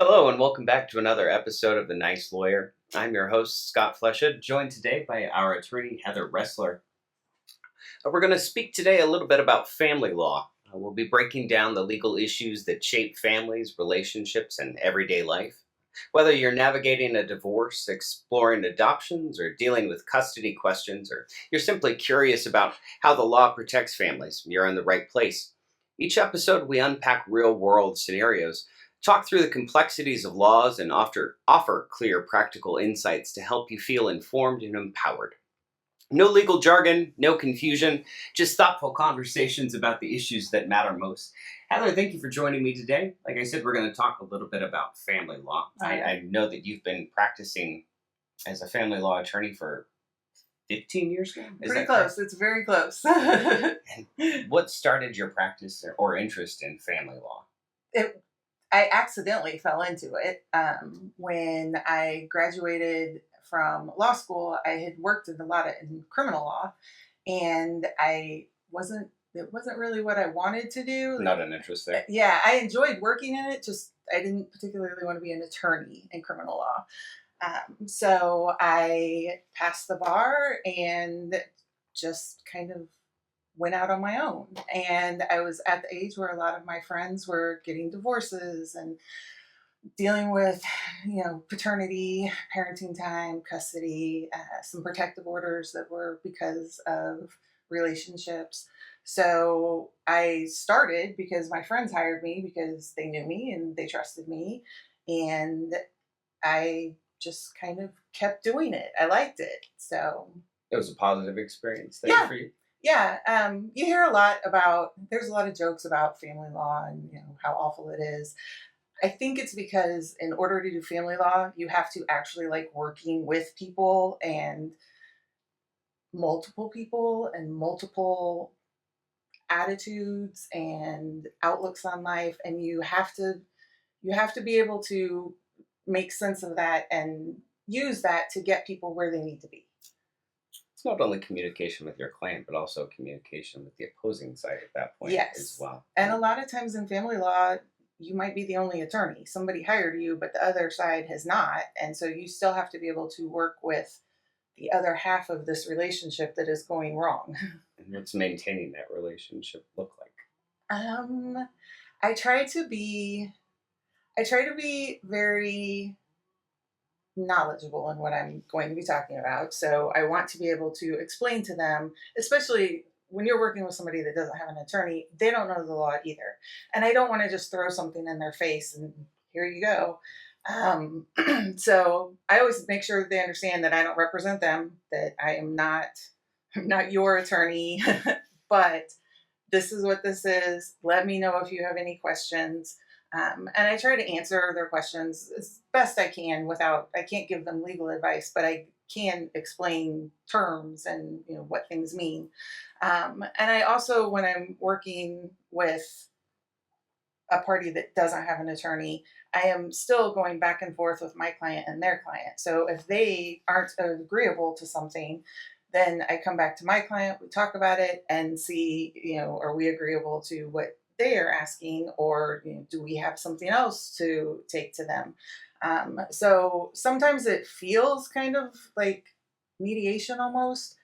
Hello, and welcome back to another episode of The Nice Lawyer. I'm your host, Scott Flesha, joined today by our attorney, Heather Ressler. We're going to speak today a little bit about family law. We'll be breaking down the legal issues that shape families, relationships, and everyday life. Whether you're navigating a divorce, exploring adoptions, or dealing with custody questions, or you're simply curious about how the law protects families, you're in the right place. Each episode, we unpack real world scenarios, talk through the complexities of laws, and offer clear, practical insights to help you feel informed and empowered. No legal jargon, no confusion, just thoughtful conversations about the issues that matter most. Heather, thank you for joining me today. Like I said, we're going to talk a little bit about family law. I know that you've been practicing as a family law attorney for 15 years now? Pretty close. It's very close. What started your practice or interest in family law? I accidentally fell into it. When I graduated from law school, I had worked in in criminal law, and it wasn't really what I wanted to do. Not an interest there. Yeah, I enjoyed working in it, just I didn't particularly want to be an attorney in criminal law. So I passed the bar and just kind of went out on my own. And I was at the age where a lot of my friends were getting divorces and dealing with, paternity, parenting time, custody, some protective orders that were because of relationships. So I started because my friends hired me because they knew me and they trusted me. And I just kind of kept doing it. I liked it. So It was a positive experience there yeah, for you? yeah. You hear there's a lot of jokes about family law and how awful it is. I think it's because in order to do family law, you have to actually like working with people and multiple attitudes and outlooks on life, and you have to be able to make sense of that and use that to get people where they need to be. It's not only communication with your client, but also communication with the opposing side at that point as well. And a lot of times in family law, you might be the only attorney. Somebody hired you, but the other side has not. And so you still have to be able to work with the other half of this relationship that is going wrong. And what's maintaining that relationship look like? I try to be very knowledgeable in what I'm going to be talking about. So I want to be able to explain to them, especially when you're working with somebody that doesn't have an attorney, they don't know the law either. And I don't want to just throw something in their face and here you go. So I always make sure that they understand that I don't represent them, that I'm not your attorney, but this is what this is. Let me know if you have any questions. And I try to answer their questions as best I can I can't give them legal advice, but I can explain terms and what things mean. And I also, when I'm working with a party that doesn't have an attorney, I am still going back and forth with my client and their client. So if they aren't agreeable to something, then I come back to my client, we talk about it and see, are we agreeable to what they are asking, or do we have something else to take to them? So sometimes it feels kind of like mediation almost,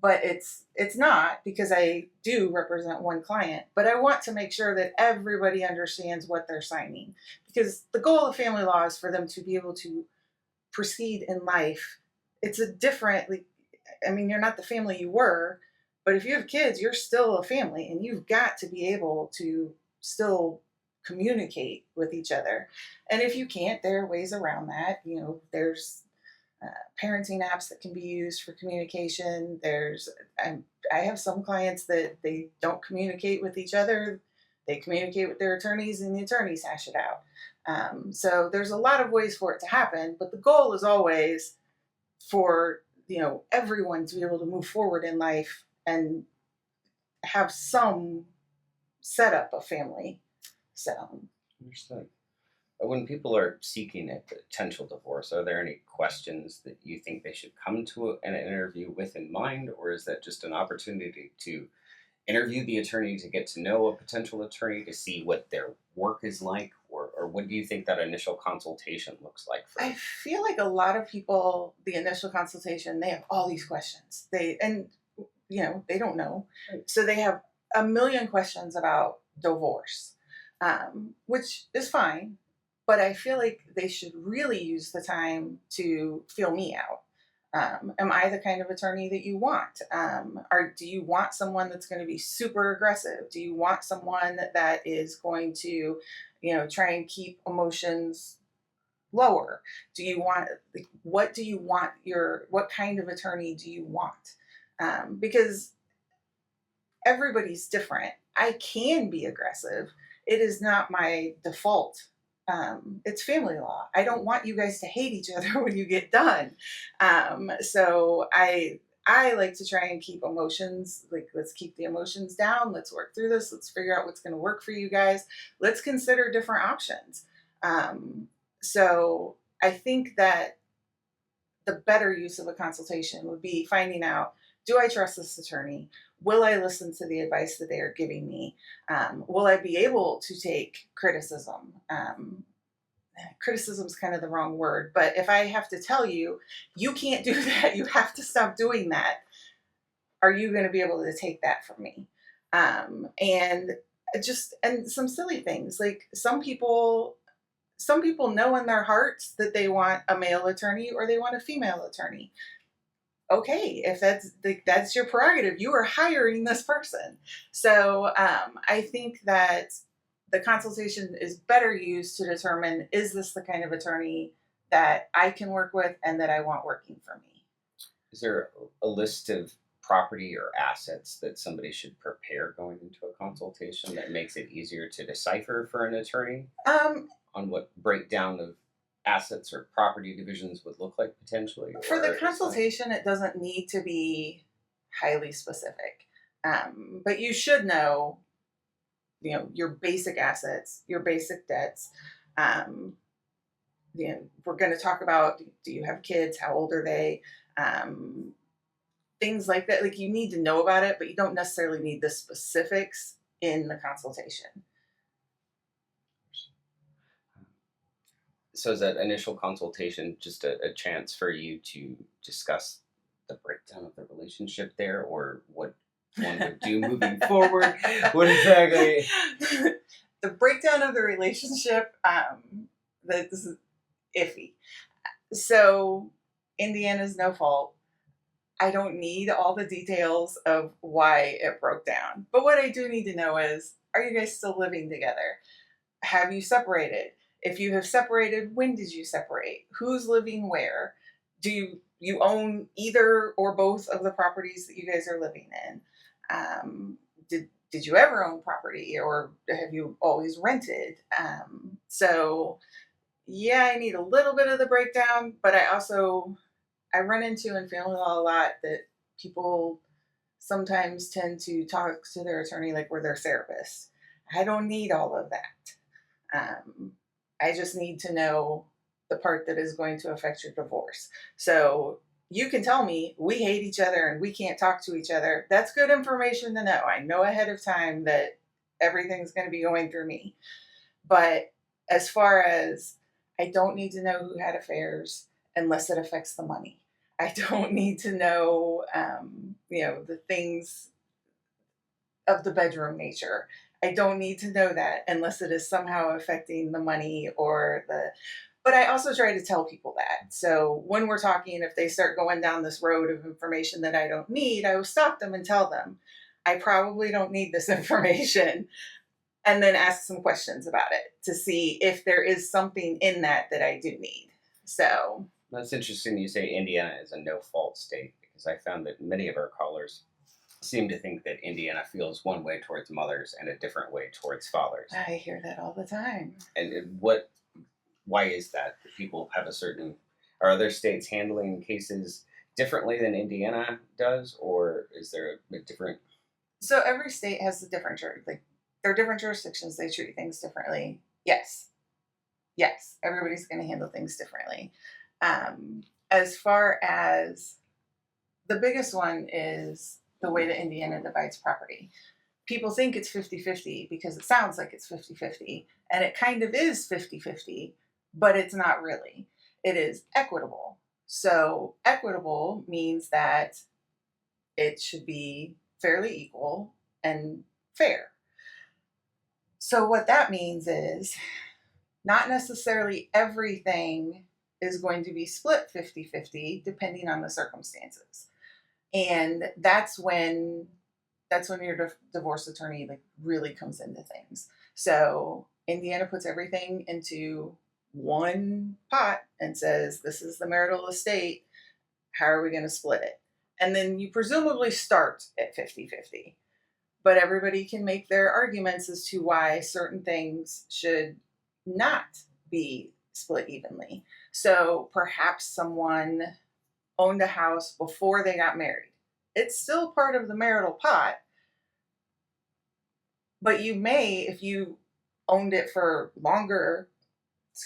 but it's not, because I do represent one client, but I want to make sure that everybody understands what they're signing, because the goal of family law is for them to be able to proceed in life. It's a different, like, I mean, you're not the family you were, but if you have kids, you're still a family, and you've got to be able to still communicate with each other. And if you can't, there are ways around that. There's parenting apps that can be used for communication. I have some clients that they don't communicate with each other. They communicate with their attorneys, and the attorneys hash it out. So there's a lot of ways for it to happen, but the goal is always for everyone to be able to move forward in life and have some setup of family. So Understood. When people are seeking a potential divorce, are there any questions that you think they should come to an interview with in mind, or is that just an opportunity to interview the attorney to get to know a potential attorney, to see what their work is like, or or what do you think that initial consultation looks like for? I feel like a lot of people, the initial consultation, they have all these questions. They don't know. Right. So they have a million questions about divorce, which is fine. But I feel like they should really use the time to feel me out. Am I the kind of attorney that you want? Or do you want someone that's going to be super aggressive? Do you want someone that is going to, try and keep emotions lower? Do you want, like, what kind of attorney do you want? Because everybody's different. I can be aggressive. It is not my default. It's family law. I don't want you guys to hate each other when you get done. So I like to try and keep emotions, like, let's keep the emotions down. Let's work through this. Let's figure out what's going to work for you guys. Let's consider different options. So I think that the better use of a consultation would be finding out, do I trust this attorney? Will I listen to the advice that they are giving me? Will I be able to take criticism? Criticism is kind of the wrong word, but if I have to tell you, you can't do that, you have to stop doing that, are you going to be able to take that from me? And some silly things, like some people know in their hearts that they want a male attorney or they want a female attorney. Okay, if that's your prerogative, you are hiring this person. So I think that the consultation is better used to determine, is this the kind of attorney that I can work with and that I want working for me? Is there a list of property or assets that somebody should prepare going into a consultation that makes it easier to decipher for an attorney on what breakdown of assets or property divisions would look like potentially? For the consultation, it doesn't need to be highly specific, but you should know, your basic assets, your basic debts. We're going to talk about, do you have kids? How old are they? Things like that. Like, you need to know about it, but you don't necessarily need the specifics in the consultation. So is that initial consultation just a chance for you to discuss the breakdown of the relationship there, or what one would do moving forward? What exactly? The breakdown of the relationship, this is iffy. So Indiana's no fault. I don't need all the details of why it broke down. But what I do need to know is, are you guys still living together? Have you separated? If you have separated, when did you separate? Who's living where? Do you own either or both of the properties that you guys are living in? Did you ever own property, or have you always rented? So yeah, I need a little bit of the breakdown, but I run into in family law a lot that people sometimes tend to talk to their attorney like we're their therapist. I don't need all of that. I just need to know the part that is going to affect your divorce. So you can tell me we hate each other and we can't talk to each other. That's good information to know. I know ahead of time that everything's going to be going through me. But as far as, I don't need to know who had affairs unless it affects the money. I don't need to know, the things of the bedroom nature. I don't need to know that unless it is somehow affecting the money but I also try to tell people that. So when we're talking, if they start going down this road of information that I don't need, I will stop them and tell them, I probably don't need this information, and then ask some questions about it to see if there is something in that I do need. So That's interesting you say Indiana is a no-fault state, because I found that many of our callers seem to think that Indiana feels one way towards mothers and a different way towards fathers. I hear that all the time. And why is that? Do people have are other states handling cases differently than Indiana does, or is there a different? So every state has a different there are different jurisdictions. They treat things differently. Yes, everybody's going to handle things differently. As far as the biggest one is the way that Indiana divides property. people think it's 50-50 because it sounds like it's 50-50, and it kind of is 50-50, but it's not really. It is equitable. So equitable means that it should be fairly equal and fair. So what that means is not necessarily everything is going to be split 50-50 depending on the circumstances. And that's when your divorce attorney like really comes into things. So Indiana puts everything into one pot and says, this is the marital estate. How are we going to split it? And then you presumably start at 50-50. But everybody can make their arguments as to why certain things should not be split evenly. So perhaps someone owned a house before they got married. It's still part of the marital pot, but you may, if you owned it for longer,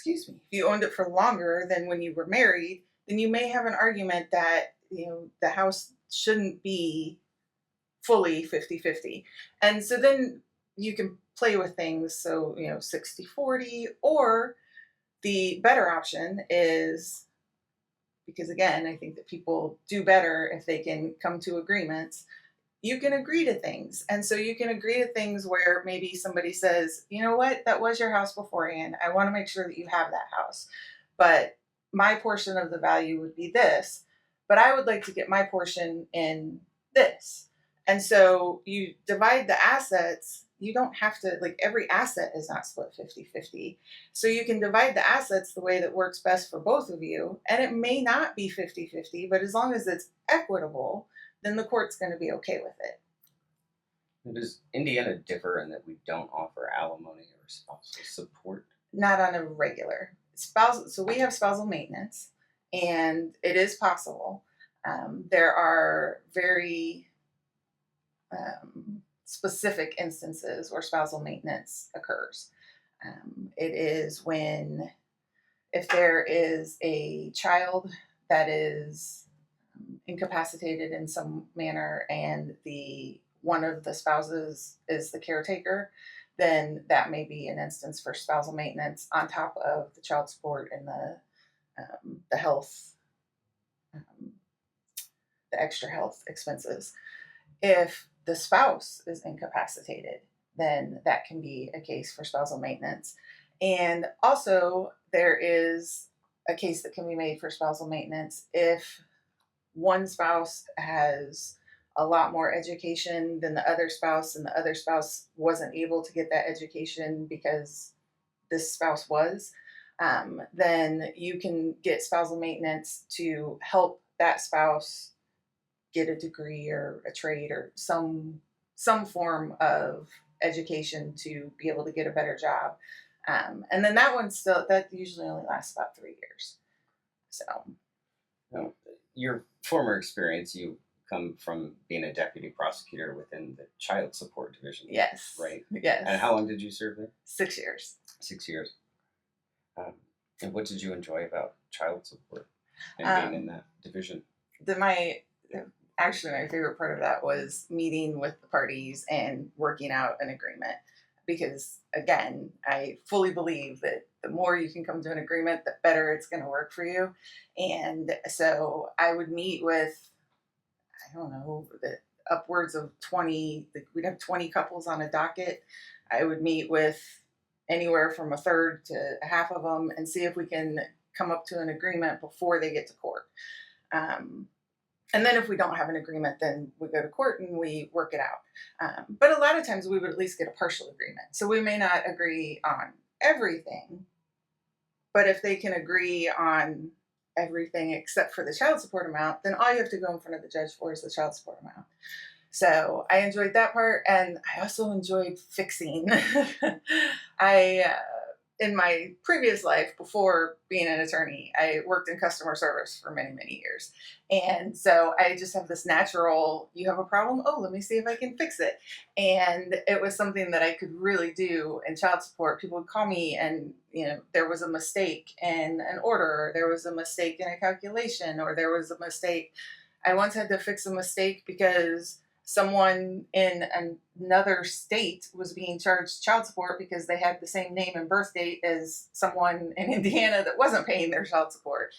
if you owned it for longer than when you were married, then you may have an argument that, the house shouldn't be fully 50-50. And so then you can play with things. So, 60-40, or the better option is, because again, I think that people do better if they can come to agreements. You can agree to things. And so you can agree to things where maybe somebody says, you know what, that was your house beforehand. I want to make sure that you have that house. But my portion of the value would be this, but I would like to get my portion in this. And so you divide the assets. You don't have to, like, every asset is not split 50-50. So you can divide the assets the way that works best for both of you. And it may not be 50-50, but as long as it's equitable, then the court's going to be okay with it. Does Indiana differ in that we don't offer alimony or spousal support? Not on a regular spousal. So we have spousal maintenance, and it is possible. There are very specific instances where spousal maintenance occurs. It is when, if there is a child that is incapacitated in some manner and one of the spouses is the caretaker, then that may be an instance for spousal maintenance on top of the child support and the health, the extra health expenses. If the spouse is incapacitated, then that can be a case for spousal maintenance. And also, there is a case that can be made for spousal maintenance if one spouse has a lot more education than the other spouse, and the other spouse wasn't able to get that education because this spouse was, then you can get spousal maintenance to help that spouse get a degree or a trade or some form of education to be able to get a better job. And then that usually only lasts about 3 years. So. Now, your former experience, you come from being a deputy prosecutor within the child support division. Yes. Right? Yes. And how long did you serve there? 6 years. 6 years. And what did you enjoy about child support and being in that division? Actually, my favorite part of that was meeting with the parties and working out an agreement. Because, again, I fully believe that the more you can come to an agreement, the better it's going to work for you. And so I would meet with, I don't know, upwards of 20, we'd have 20 couples on a docket. I would meet with anywhere from a third to half of them and see if we can come up to an agreement before they get to court. And then if we don't have an agreement, then we go to court and we work it out. But a lot of times we would at least get a partial agreement. So we may not agree on everything, but if they can agree on everything except for the child support amount, then all you have to go in front of the judge for is the child support amount. So I enjoyed that part, and I also enjoyed fixing. In my previous life, before being an attorney, I worked in customer service for many, many years. And so I just have this natural, you have a problem? Oh, let me see if I can fix it. And it was something that I could really do in child support. People would call me and, there was a mistake in an order, or there was a mistake in a calculation, or there was a mistake. I once had to fix a mistake because someone in another state was being charged child support because they had the same name and birth date as someone in Indiana that wasn't paying their child support.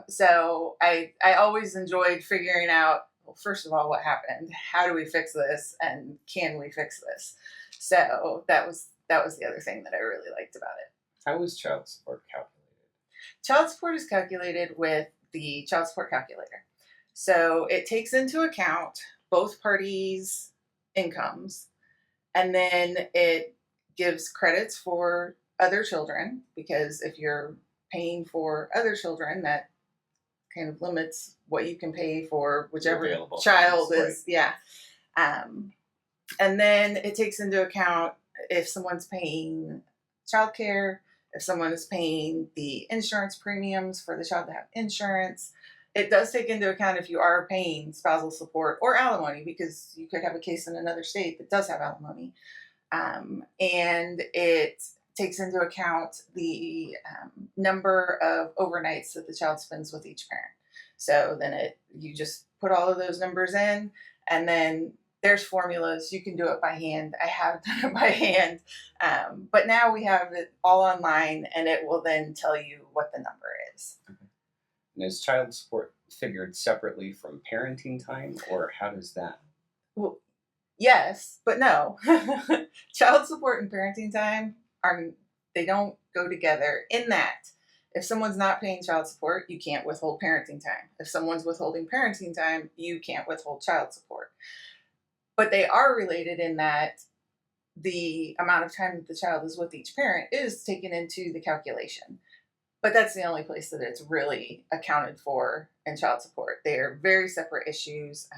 So I always enjoyed figuring out, well, first of all, what happened, how do we fix this, and can we fix this? So that was the other thing that I really liked about it. How is child support calculated? Child support is calculated with the child support calculator. So it takes into account both parties' incomes, and then it gives credits for other children, because if you're paying for other children, that kind of limits what you can pay for whichever child funds, is. Right. Yeah. And then it takes into account if someone's paying childcare, if someone is paying the insurance premiums for the child to have insurance. It does take into account if you are paying spousal support or alimony, because you could have a case in another state that does have alimony. And it takes into account the number of overnights that the child spends with each parent. So then you just put all of those numbers in, and then there's formulas. You can do it by hand. I have done it by hand. But now we have it all online, and it will then tell you what the number is. Okay. And is child support figured separately from parenting time, or how does that? Well, yes, but no. Child support and parenting time they don't go together, in that if someone's not paying child support, you can't withhold parenting time. If someone's withholding parenting time, you can't withhold child support. But they are related in that the amount of time that the child is with each parent is taken into the calculation. But that's the only place that it's really accounted for in child support. They're very separate issues.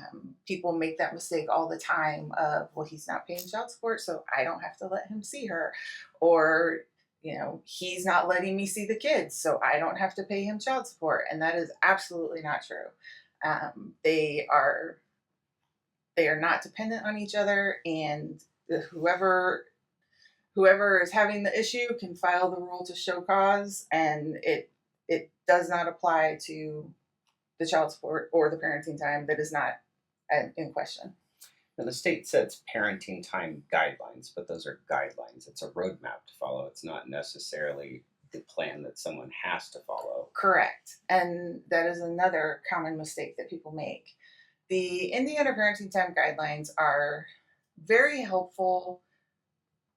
People make that mistake all the time of, well, he's not paying child support, so I don't have to let him see her. Or, he's not letting me see the kids, so I don't have to pay him child support. And that is absolutely not true. They are not dependent on each other, and whoever is having the issue can file the rule to show cause, and it does not apply to the child support or the parenting time that is not in question. Now, the state sets parenting time guidelines, but those are guidelines. It's a roadmap to follow. It's not necessarily the plan that someone has to follow. Correct. And that is another common mistake that people make. The Indiana Parenting Time Guidelines are very helpful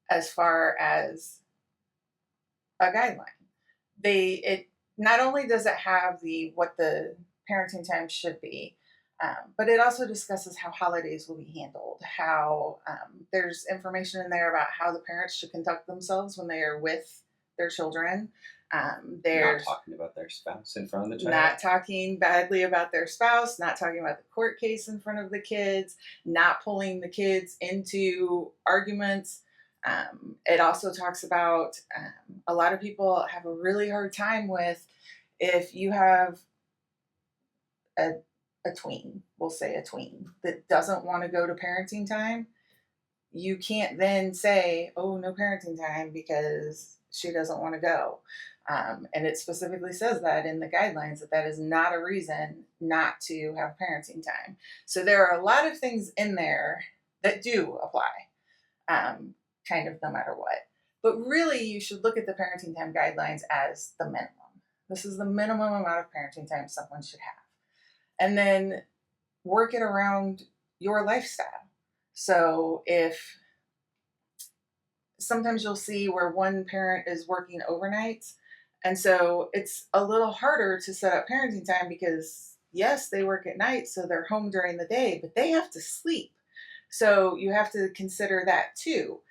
as far as a guideline. It not only does it have what the parenting time should be, but it also discusses how holidays will be handled, how there's information in there about how the parents should conduct themselves when they are with their children. They're not talking about their spouse in front of the child. Not talking badly about their spouse, not talking about the court case in front of the kids, not pulling the kids into arguments. It also talks about a lot of people have a really hard time with, if you have a tween, we'll say a tween, that doesn't want to go to parenting time, you can't then say, oh, no parenting time because she doesn't want to go. And it specifically says that in the guidelines, that is not a reason not to have parenting time. So there are a lot of things in there that do apply, kind of no matter what. But really, you should look at the parenting time guidelines as the minimum. This is the minimum amount of parenting time someone should have. And then work it around your lifestyle. So if sometimes you'll see where one parent is working overnights, and so it's a little harder to set up parenting time because, yes, they work at night, so they're home during the day, but they have to sleep. So you have to consider that too.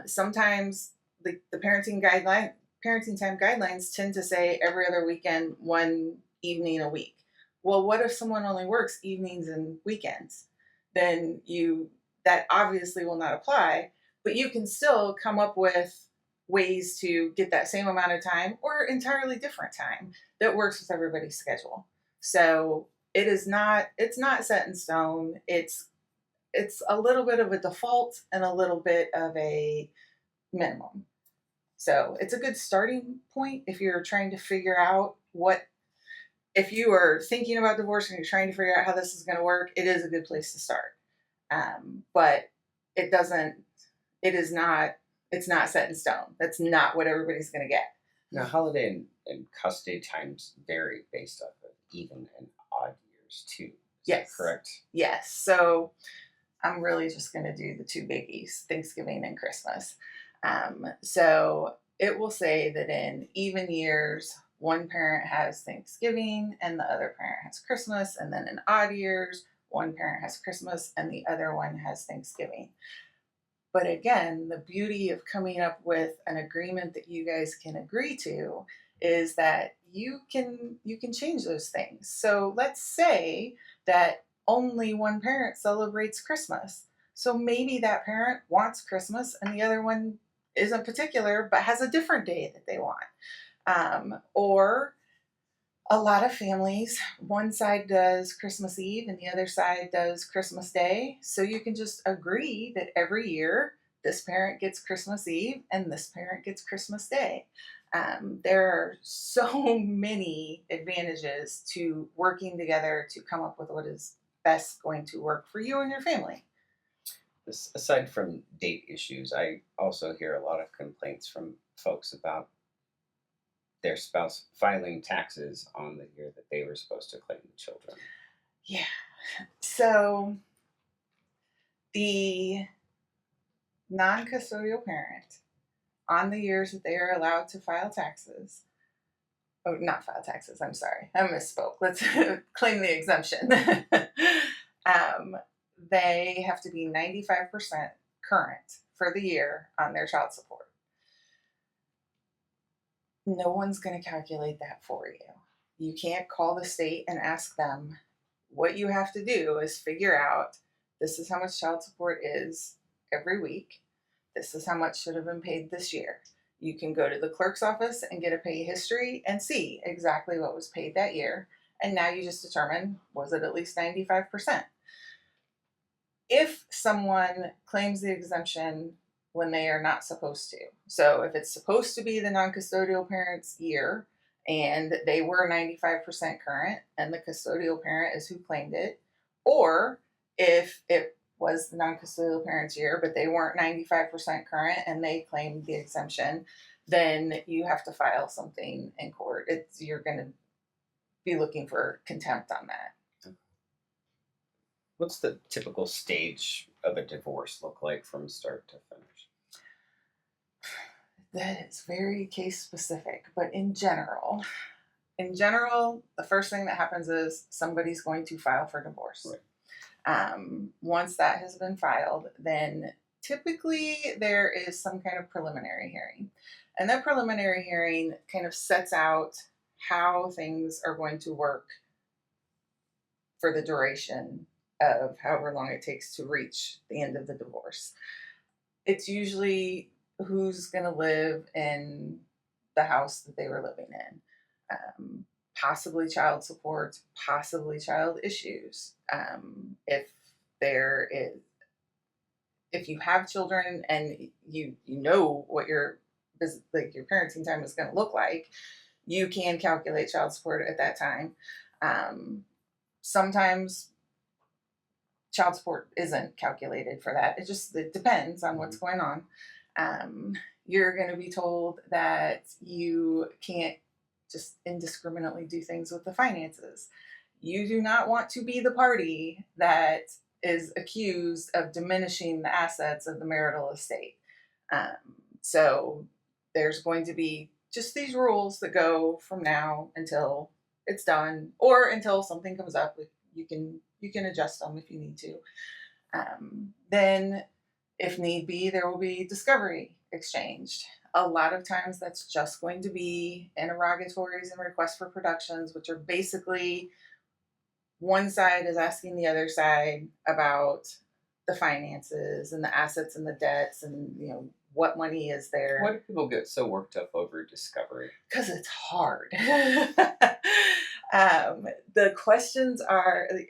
Sometimes the parenting time guidelines tend to say every other weekend, one evening a week. Well, what if someone only works evenings and weekends? Then that obviously will not apply, but you can still come up with ways to get that same amount of time or entirely different time that works with everybody's schedule. So it's not set in stone. It's a little bit of a default and a little bit of a minimum. So it's a good starting point if you're trying to figure out if you are thinking about divorce and you're trying to figure out how this is going to work, it is a good place to start. But it doesn't, it's not set in stone. That's not what everybody's going to get. Now, holiday and custody times vary based off of even and odd years too. Is that Yes. correct? Yes. So I'm really just going to do the two biggies, Thanksgiving and Christmas. So it will say that in even years, one parent has Thanksgiving and the other parent has Christmas. And then in odd years, one parent has Christmas and the other one has Thanksgiving. But again, the beauty of coming up with an agreement that you guys can agree to is that you can change those things. So let's say that only one parent celebrates Christmas. So maybe that parent wants Christmas and the other one isn't particular but has a different day that they want. Or a lot of families, one side does Christmas Eve and the other side does Christmas Day. So you can just agree that every year this parent gets Christmas Eve and this parent gets Christmas Day. There are so many advantages to working together to come up with what is best going to work for you and your family. Aside from date issues, I also hear a lot of complaints from folks about their spouse filing taxes on the year that they were supposed to claim the children. Yeah. So the non-custodial parent, on the years that they are allowed to file taxes, not file taxes, I'm sorry, I misspoke. Let's claim the exemption. They have to be 95% current for the year on their child support. No one's going to calculate that for you. You can't call the state and ask them. What you have to do is figure out, this is how much child support is every week. This is how much should have been paid this year. You can go to the clerk's office and get a pay history and see exactly what was paid that year. And now you just determine, was it at least 95%? If someone claims the exemption when they are not supposed to. So if it's supposed to be the non-custodial parent's year and they were 95% current and the custodial parent is who claimed it, or if it was the non-custodial parent's year but they weren't 95% current and they claimed the exemption, then you have to file something in court. You're going to be looking for contempt on that. What's the typical stage of a divorce look like from start to finish? That is very case specific, but in general, the first thing that happens is somebody's going to file for divorce. Right. Once that has been filed, then typically there is some kind of preliminary hearing. And that preliminary hearing kind of sets out how things are going to work for the duration of however long it takes to reach the end of the divorce. It's usually who's going to live in the house that they were living in. Possibly child support, possibly child issues. If you have children and you know what your parenting time is going to look like, you can calculate child support at that time. Sometimes child support isn't calculated for that. It depends on what's going on. You're going to be told that you can't just indiscriminately do things with the finances. You do not want to be the party that is accused of diminishing the assets of the marital estate. So there's going to be just these rules that go from now until it's done, or until something comes up. You can adjust them if you need to. Then, if need be, there will be discovery exchanged. A lot of times that's just going to be interrogatories and requests for productions, which are basically one side is asking the other side about the finances and the assets and the debts and, what money is there. Why do people get so worked up over discovery? Because it's hard. The questions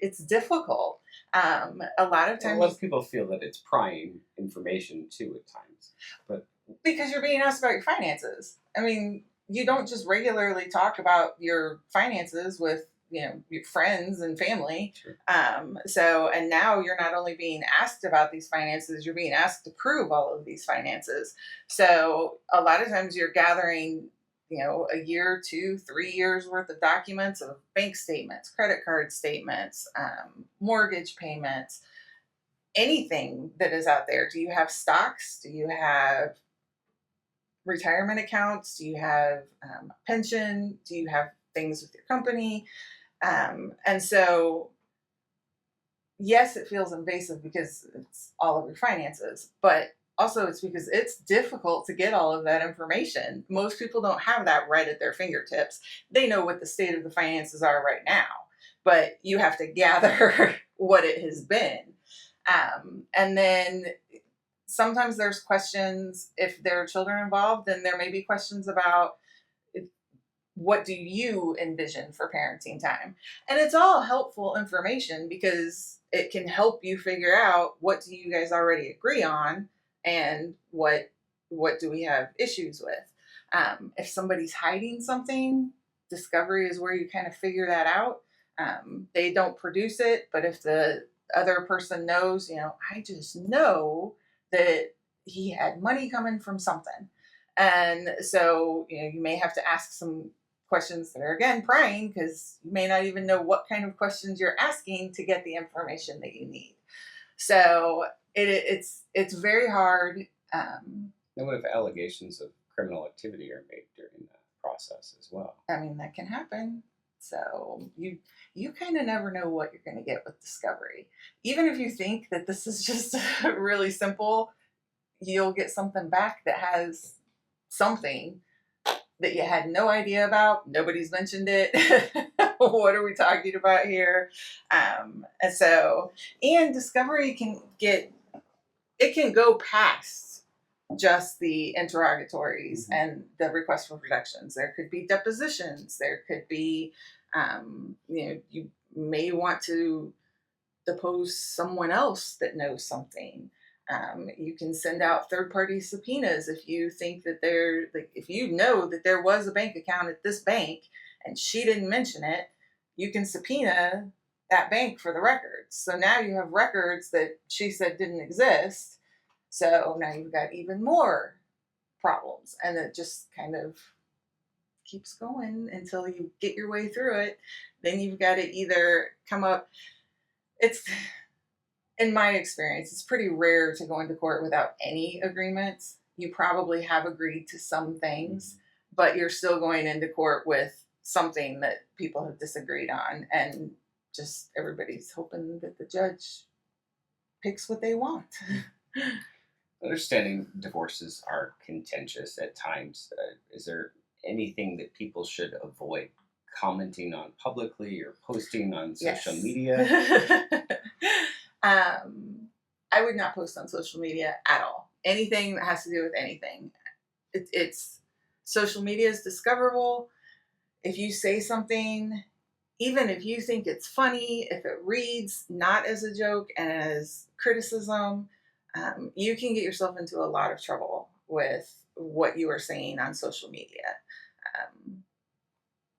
it's difficult. A lot of times, a lot of people feel that it's prying information too at times, but because you're being asked about your finances. I mean, you don't just regularly talk about your finances with your friends and family. Sure. And now you're not only being asked about these finances, you're being asked to prove all of these finances. So a lot of times you're gathering, a year, 2, 3 years worth of documents of bank statements, credit card statements, mortgage payments, anything that is out there. Do you have stocks? Do you have retirement accounts? Do you have pension? Do you have things with your company? And so, yes, it feels invasive because it's all of your finances, but also it's because it's difficult to get all of that information. Most people don't have that right at their fingertips. They know what the state of the finances are right now, but you have to gather what it has been. And then sometimes there's questions, if there are children involved, then there may be questions about what do you envision for parenting time? And it's all helpful information because it can help you figure out what do you guys already agree on and what do we have issues with. If somebody's hiding something, discovery is where you kind of figure that out. They don't produce it, but if the other person knows, I just know that he had money coming from something. And so, you may have to ask some questions that are, again, prying, because you may not even know what kind of questions you're asking to get the information that you need. So it's very hard. And what if allegations of criminal activity are made during that process as well? I mean, that can happen. So you kind of never know what you're going to get with discovery. Even if you think that this is just really simple, you'll get something back that has something that you had no idea about. Nobody's mentioned it. What are we talking about here? And discovery can go past just the interrogatories and the request for protections. There could be depositions. There could be, you may want to depose someone else that knows something. You can send out third-party subpoenas if you think that if you know that there was a bank account at this bank and she didn't mention it, you can subpoena that bank for the records. So now you have records that she said didn't exist. So now you've got even more problems, and it just kind of keeps going until you get your way through it. Then you've got to either come up. In my experience, it's pretty rare to go into court without any agreements. You probably have agreed to some things, but you're still going into court with something that people have disagreed on, and just everybody's hoping that the judge picks what they want. Understanding divorces are contentious at times. Is there anything that people should avoid commenting on publicly or posting on social media? I would not post on social media at all. Anything that has to do with anything. It's social media is discoverable. If you say something, even if you think it's funny, if it reads not as a joke and as criticism, you can get yourself into a lot of trouble with what you are saying on social media.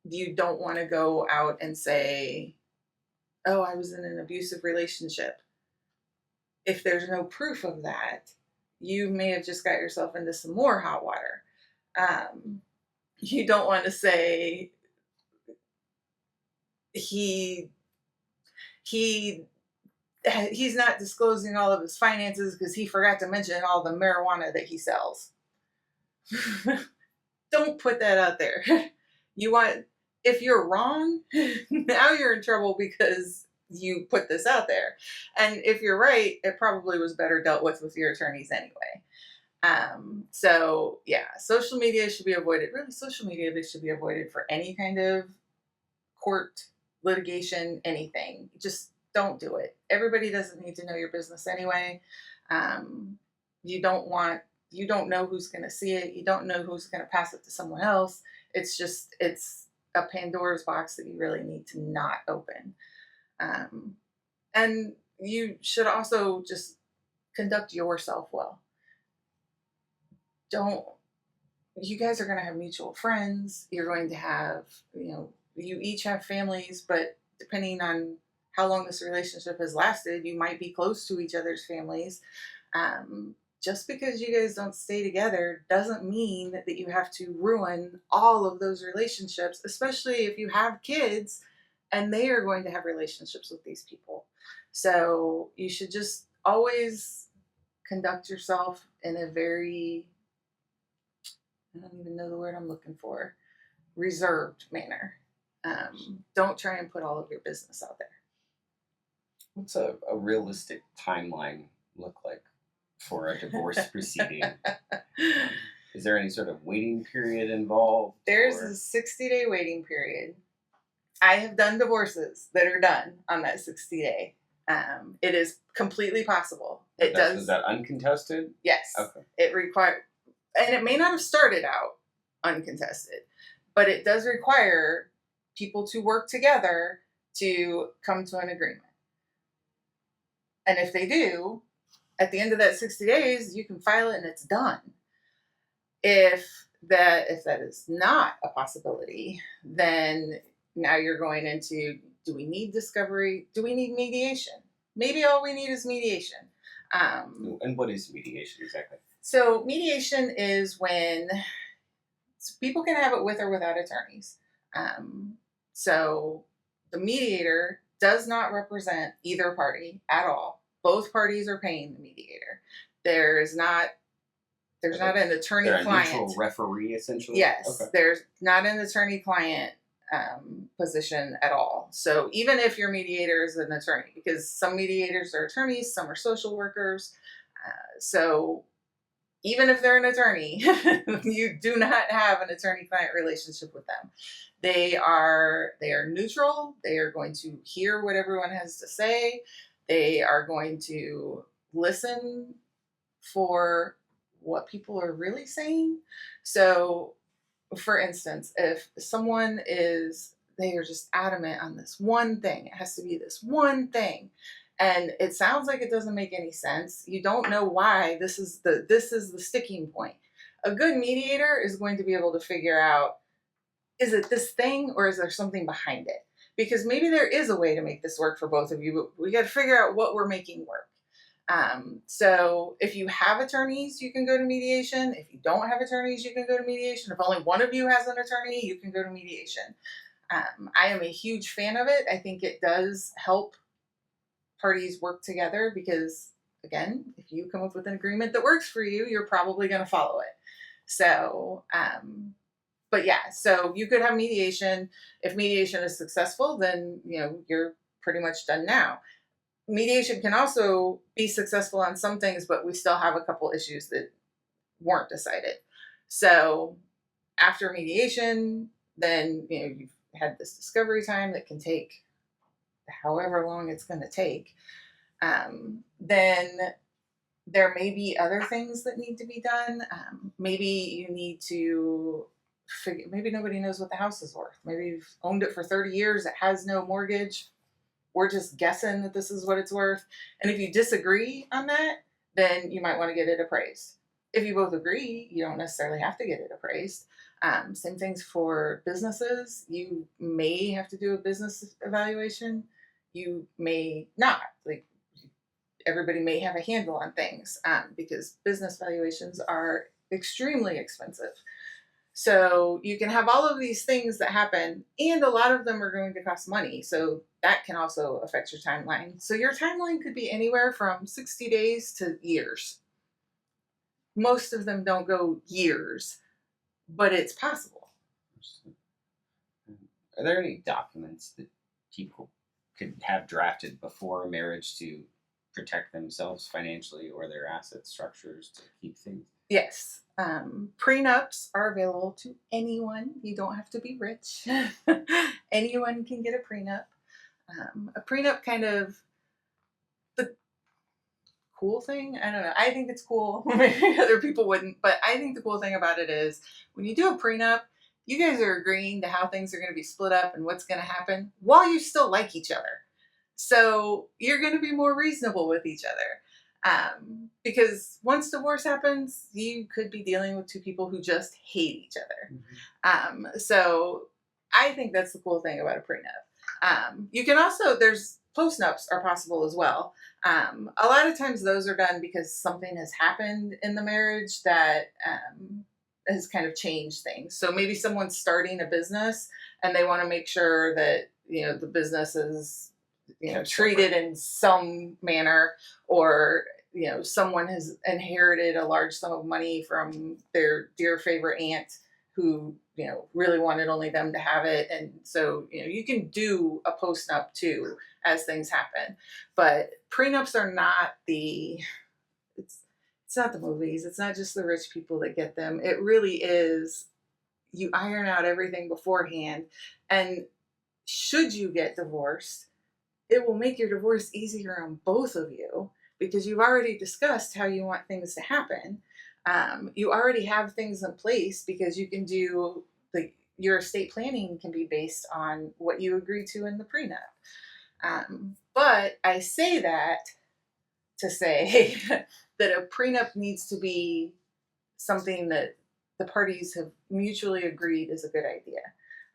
You don't want to go out and say, oh, I was in an abusive relationship. If there's no proof of that, you may have just got yourself into some more hot water. You don't want to say he's not disclosing all of his finances because he forgot to mention all the marijuana that he sells. Don't put that out there. If you're wrong, now you're in trouble because you put this out there. And if you're right, it probably was better dealt with your attorneys anyway. So yeah, social media should be avoided. Really, social media should be avoided for any kind of court litigation, anything. Just don't do it. Everybody doesn't need to know your business anyway. You don't know who's going to see it. You don't know who's going to pass it to someone else. It's a Pandora's box that you really need to not open. And you should also just conduct yourself well. You guys are going to have mutual friends. You're going to have, you each have families, but depending on how long this relationship has lasted, you might be close to each other's families. Just because you guys don't stay together doesn't mean that you have to ruin all of those relationships, especially if you have kids and they are going to have relationships with these people. So you should just always conduct yourself in a very, I don't even know the word I'm looking for, reserved manner. Don't try and put all of your business out there. What's a realistic timeline look like for a divorce proceeding? Is there any sort of waiting period involved? There's a 60-day waiting period. I have done divorces that are done on that 60-day. It is completely possible. Is that uncontested? Yes. Okay. It requires, and it may not have started out uncontested, but it does require people to work together to come to an agreement. And if they do, at the end of that 60 days, you can file it and it's done. If that is not a possibility, then now you're going into, do we need discovery? Do we need mediation? Maybe all we need is mediation. And what is mediation exactly? So mediation is when people can have it with or without attorneys. So the mediator does not represent either party at all. Both parties are paying the mediator. There's not an attorney-client. A neutral referee, essentially? Yes, okay. There's not an attorney-client position at all. So even if your mediator is an attorney, because some mediators are attorneys, some are social workers. So even if they're an attorney, you do not have an attorney-client relationship with them. They are neutral. They are going to hear what everyone has to say. They are going to listen for what people are really saying. So, for instance, if someone they are just adamant on this one thing, it has to be this one thing, and it sounds like it doesn't make any sense. You don't know why this is the sticking point. A good mediator is going to be able to figure out, is it this thing or is there something behind it? Because maybe there is a way to make this work for both of you, but we got to figure out what we're making work. So if you have attorneys, you can go to mediation. If you don't have attorneys, you can go to mediation. If only one of you has an attorney, you can go to mediation. I am a huge fan of it. I think it does help parties work together because, again, if you come up with an agreement that works for you, you're probably going to follow it. So, but yeah, so you could have mediation. If mediation is successful, then, you're pretty much done now. Mediation can also be successful on some things, but we still have a couple issues that weren't decided. So after mediation, then, you've had this discovery time that can take however long it's going to take. Then there may be other things that need to be done. Maybe you need to maybe nobody knows what the house is worth. Maybe you've owned it for 30 years. It has no mortgage. We're just guessing that this is what it's worth. And if you disagree on that, then you might want to get it appraised. If you both agree, you don't necessarily have to get it appraised. Same things for businesses. You may have to do a business evaluation. You may not. Like, everybody may have a handle on things because business valuations are extremely expensive. So you can have all of these things that happen, and a lot of them are going to cost money. So that can also affect your timeline. So your timeline could be anywhere from 60 days to years. Most of them don't go years, but it's possible. Are there any documents that people could have drafted before a marriage to protect themselves financially or their asset structures to keep things? Yes. Prenups are available to anyone. You don't have to be rich. Anyone can get a prenup. A prenup, kind of the cool thing, I don't know. I think it's cool. Maybe other people wouldn't, but I think the cool thing about it is when you do a prenup, you guys are agreeing to how things are going to be split up and what's going to happen while you still like each other. So you're going to be more reasonable with each other. Because once divorce happens, you could be dealing with two people who just hate each other. Mm-hmm. So I think that's the cool thing about a prenup. You can also, there's postnups are possible as well. A lot of times those are done because something has happened in the marriage that has kind of changed things. So maybe someone's starting a business and they want to make sure that, you know, the business is, you know, treated in some manner, or, you know, someone has inherited a large sum of money from their dear favorite aunt who, you know, really wanted only them to have it. And so, you know, you can do a postnup too as things happen. But prenups are not it's not the movies. It's not just the rich people that get them. It really is, you iron out everything beforehand. And should you get divorced, it will make your divorce easier on both of you because you've already discussed how you want things to happen. You already have things in place because you can do, like, your estate planning can be based on what you agree to in the prenup. But I say that to say that a prenup needs to be something that the parties have mutually agreed is a good idea.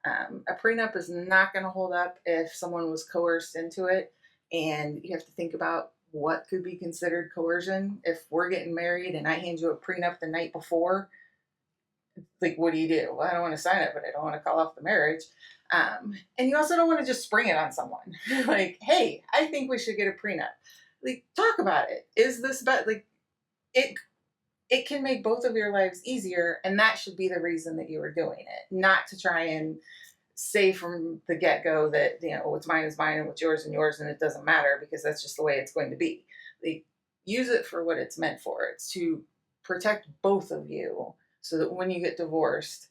A prenup is not going to hold up if someone was coerced into it, and you have to think about what could be considered coercion. If we're getting married and I hand you a prenup the night before, like, what do you do? Well, I don't want to sign it, but I don't want to call off the marriage. And you also don't want to just spring it on someone. Like, hey, I think we should get a prenup. Like, talk about it. Is this about, like, it can make both of your lives easier, and that should be the reason that you are doing it, not to try and say from the get-go that, you know, what's mine is mine and what's yours and yours, and it doesn't matter, because that's just the way it's going to be. Like, use it for what it's meant for. It's to protect both of you so that when you get divorced,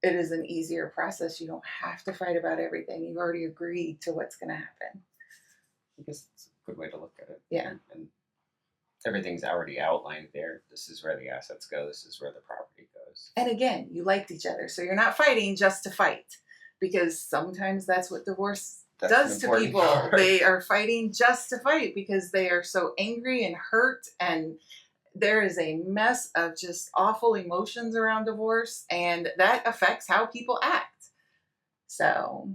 it is an easier process. You don't have to fight about everything. You've already agreed to what's going to happen. I guess it's a good way to look at it. Yeah. And everything's already outlined there. This is where the assets go. This is where the property goes. And again, you liked each other, so you're not fighting just to fight, because sometimes that's what divorce does to people. They are fighting just to fight because they are so angry and hurt, and there is a mess of just awful emotions around divorce, and that affects how people act. So,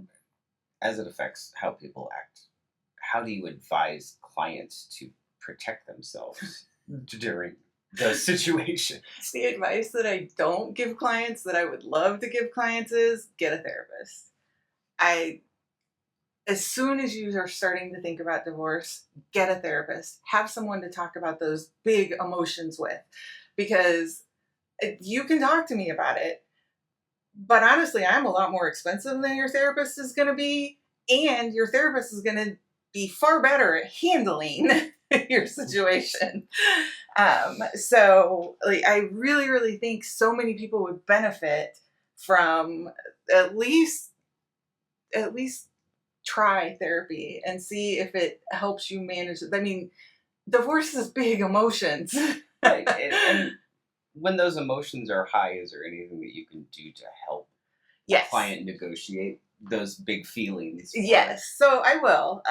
as it affects how people act, how do you advise clients to protect themselves during the situation? The advice that I don't give clients that I would love to give clients is get a therapist. As soon as you are starting to think about divorce, get a therapist. Have someone to talk about those big emotions with, because you can talk to me about it, but honestly, I'm a lot more expensive than your therapist is going to be, and your therapist is going to be far better at handling your situation. So, like, I really, really think so many people would benefit from at least try therapy and see if it helps you manage it. I mean, divorce is big emotions. Right. And when those emotions are high, is there anything that you can do to help a client negotiate those big feelings? Yes, so I will.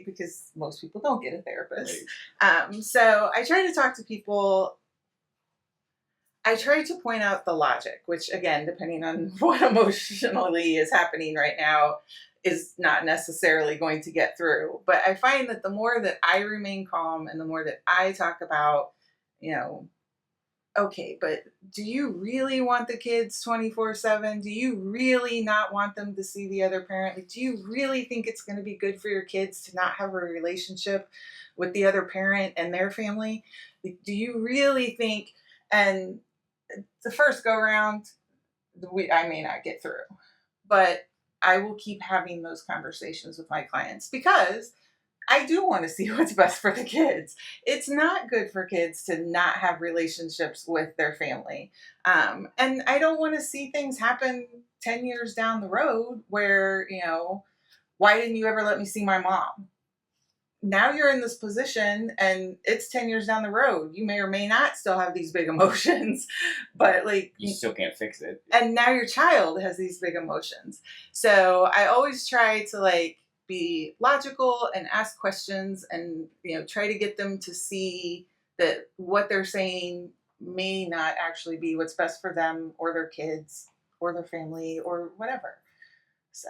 Because most people don't get a therapist. Right. So I try to talk to people. I try to point out the logic, which, again, depending on what emotionally is happening right now, is not necessarily going to get through. But I find that the more that I remain calm and the more that I talk about, you know, okay, but do you really want the kids 24/7? Do you really not want them to see the other parent? Like, do you really think it's going to be good for your kids to not have a relationship with the other parent and their family? Like, do you really think, and the first go round, I may not get through, but I will keep having those conversations with my clients because I do want to see what's best for the kids. It's not good for kids to not have relationships with their family. And I don't want to see things happen 10 years down the road where, you know, why didn't you ever let me see my mom? Now you're in this position and it's 10 years down the road. You may or may not still have these big emotions, but, like, you still can't fix it. And now your child has these big emotions. So I always try to, like, be logical and ask questions and, you know, try to get them to see that what they're saying may not actually be what's best for them or their kids or their family or whatever. So,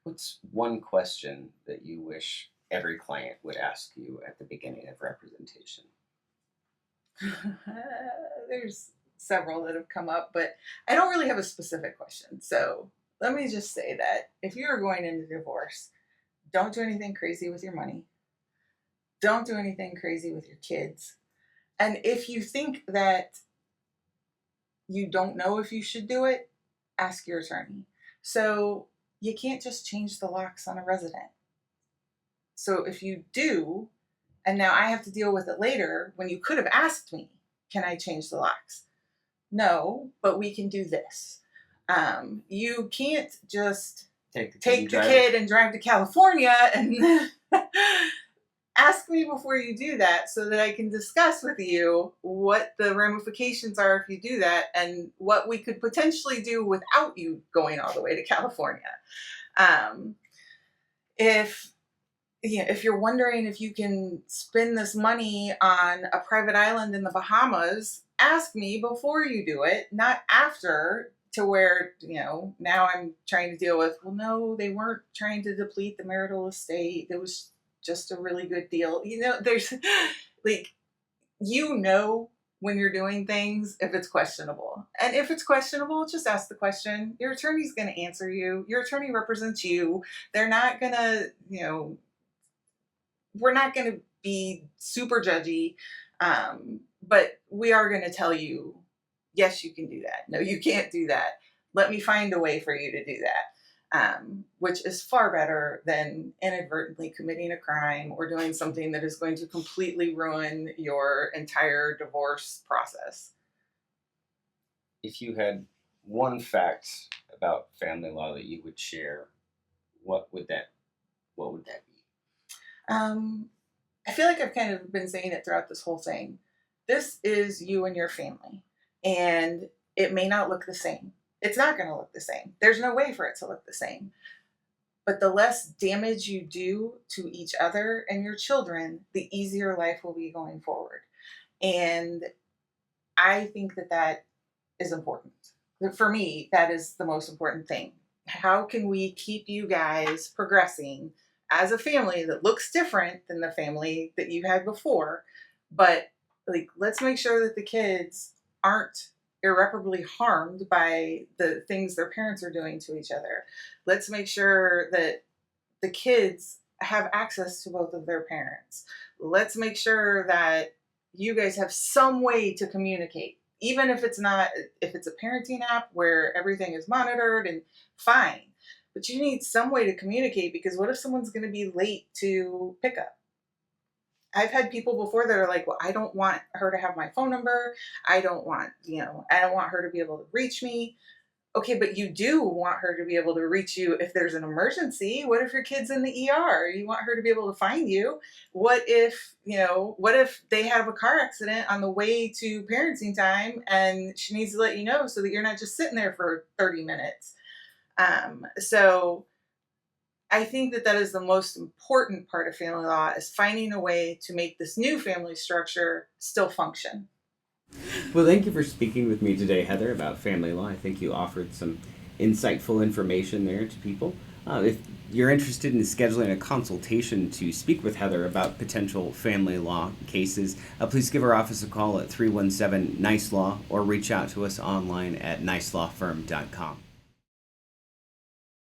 What's one question that you wish every client would ask you at the beginning of representation? there's several that have come up, but I don't really have a specific question. So, let me just say that if you're going into divorce, don't do anything crazy with your money. Don't do anything crazy with your kids. And if you think that you don't know if you should do it, ask your attorney. So you can't just change the locks on a resident. So if you do, and now I have to deal with it later, when you could have asked me, can I change the locks? No, but we can do this. You can't just take the kid and drive to California and ask me before you do that so that I can discuss with you what the ramifications are if you do that and what we could potentially do without you going all the way to California. If you're wondering if you can spend this money on a private island in the Bahamas, ask me before you do it, not after, to where, now I'm trying to deal with, well, no, they weren't trying to deplete the marital estate. It was just a really good deal. There's like, when you're doing things, if it's questionable. And if it's questionable, just ask the question. Your attorney's going to answer you. Your attorney represents you. They're not going to, we're not going to be super judgy. But we are going to tell you, yes, you can do that. No, you can't do that. Let me find a way for you to do that. Which is far better than inadvertently committing a crime or doing something that is going to completely ruin your entire divorce process. If you had one fact about family law that you would share, what would that be? I feel like I've kind of been saying it throughout this whole thing. This is you and your family, and it may not look the same. It's not going to look the same. There's no way for it to look the same. But the less damage you do to each other and your children, the easier life will be going forward. And I think that is important. For me, that is the most important thing. How can we keep you guys progressing as a family that looks different than the family that you had before? But let's make sure that the kids aren't irreparably harmed by the things their parents are doing to each other. Let's make sure that the kids have access to both of their parents. Let's make sure that you guys have some way to communicate, even if it's a parenting app where everything is monitored, and fine, but you need some way to communicate, because what if someone's going to be late to pick up? I've had people before that are like, well, I don't want her to have my phone number. I don't want her to be able to reach me. Okay, but you do want her to be able to reach you if there's an emergency. What if your kid's in the ER? You want her to be able to find you. What if they have a car accident on the way to parenting time and she needs to let you know so that you're not just sitting there for 30 minutes? So I think that is the most important part of family law, is finding a way to make this new family structure still function. Well, thank you for speaking with me today, Heather, about family law. I think you offered some insightful information there to people. If you're interested in scheduling a consultation to speak with Heather about potential family law cases, please give our office a call at 317-NICE-LAW or reach out to us online at nicelawfirm.com.